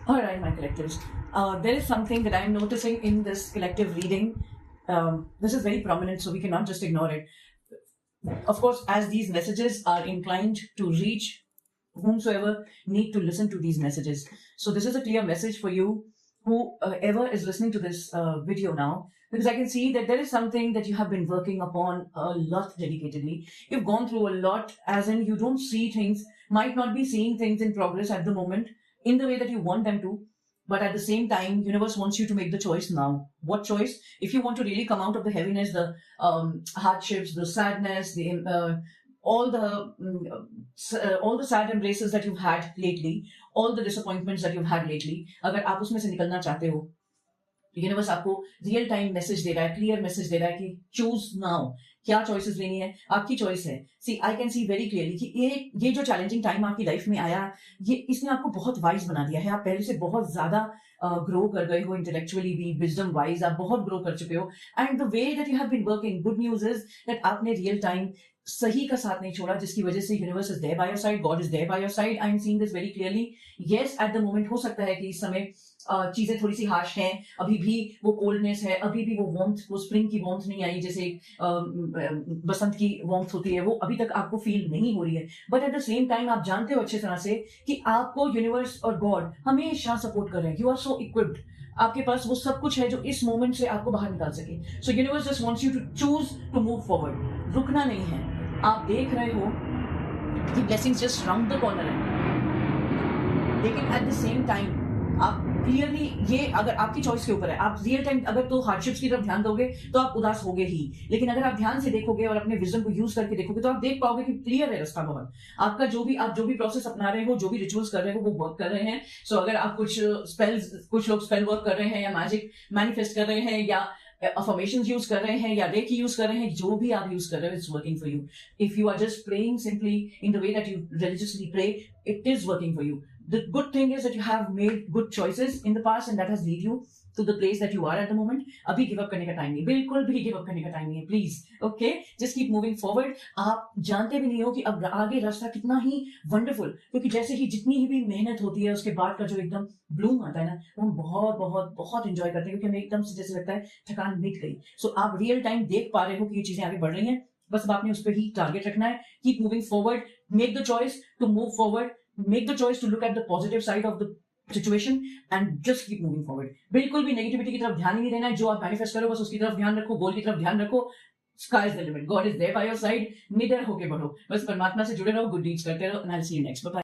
All right, my collectives. There is something that I'm noticing in this collective reading. This is very prominent, so we cannot just ignore it. Of course, as these messages are inclined to reach whomsoever need to listen to these messages. So this is a clear message for you, whoever is listening to this video now, because I can see that there is something that you have been working upon a lot dedicatedly. You've gone through a lot, as in you don't see things, might not be seeing things in progress at the moment in the way that you want them to. But at the same time, universe wants you to make the choice now. What choice? If you want to really come out of the heaviness, the hardships, the sadness, the all the sad embraces that you've had lately, all the disappointments that you've had lately, अगर आप उसमें से निकलना चाहते हो, universe आपको real time message दे रहा है, क्लियर मैसेज दे रहा है कि चूज नाउ, क्या चॉइसेस लेनी है, आपकी चॉइस है. See I can see very clearly कि ये जो चैलेंजिंग टाइम आपकी लाइफ में आया, ये इसने आपको बहुत वाइज बना दिया है. आप पहले से बहुत ज्यादा ग्रो कर गए हो, इंटेलेक्चुअली भी, विजडम वाइज आप बहुत ग्रो कर चुके हो. And the way that you have been working, good news is that आपने रियल टाइम सही का साथ नहीं छोड़ा, जिसकी वजह से universe is there by your side, God is there by your side. I am seeing this very clearly. Yes, at the moment हो सकता है कि इस समय चीजें थोड़ी सी हार्श हैं, अभी भी वो कोल्डनेस है, अभी भी वो वार्मथ, वो स्प्रिंग की वार्मथ नहीं आई, जैसे बसंत की वार्मथ होती है, वो अभी तक आपको फील नहीं हो रही है. But at the same time आप जानते हो अच्छे तरह से कि आपको यूनिवर्स और गॉड हमेशा सपोर्ट कर रहे हैं. यू आर सो इक्विप्ड, आपके पास वो सब कुछ है जो इस मोमेंट से आपको बाहर निकाल सके. So universe just wants you to choose to move forward. रुकना नहीं है. आप देख रहे हो कि blessings just round the corner है, लेकिन एट द सेम टाइम आप क्लियरली, ये अगर आपकी चॉइस के ऊपर है, आप रियल टाइम अगर तो हार्डशिप्स की तरफ ध्यान दोगे तो आप उदास होगे ही, लेकिन अगर आप ध्यान से देखोगे और अपने विजन को यूज करके देखोगे तो आप देख पाओगे कि क्लियर है रास्ता बहुत. आपका आप जो भी प्रोसेस अपना रहे हो, जो भी रिचुअल्स कर रहे हो, वो वर्क कर रहे हैं. सो अगर आप कुछ लोग स्पेल वर्क कर रहे हैं, या मैजिक मैनिफेस्ट कर रहे हैं, या अफर्मेशंस यूज कर रहे हैं, या रेकी यूज कर रहे हैं, जो भी आप यूज कर रहे हो, it's working for you. If you are just praying simply in the way that you religiously pray, it is working for you. The good thing is that you have made good choices in the past and that has led you to the place that you are at the moment. अभी give up करने का time नहीं, बिल्कुल भी give up करने का time नहीं है. Please, okay, just keep moving forward. आप जानते भी नहीं हो कि अब आगे रास्ता कितना ही वंडरफुल, क्योंकि जैसे ही जितनी ही भी मेहनत होती है, उसके बाद का जो एकदम ब्लूम आता है ना, वो हम बहुत बहुत बहुत इंजॉय करते हैं, क्योंकि हमें एकदम से जैसे लगता है थकान मिट गई. सो आप रियल टाइम देख पा रहे हो कि ये चीजें आगे बढ़ रही हैं. बस आपने उस पर ही टारगेट रखना है. Keep moving forward. Make the choice to move forward. Make the choice to look at the positive side of the situation and just keep moving forward. बिल्कुल भी नेगेटिविटी की तरफ ध्यान ही नहीं देना है. जो आप मैनिफेस्ट करो बस उसकी तरफ ध्यान रखो, गोल की तरफ ध्यान रखो. Sky is the limit, God is there by your side. निडर होके बढ़ो, बस परमात्मा से जुड़े रहो, गुड डीड्स करते रहो. And I will see you next. Bye.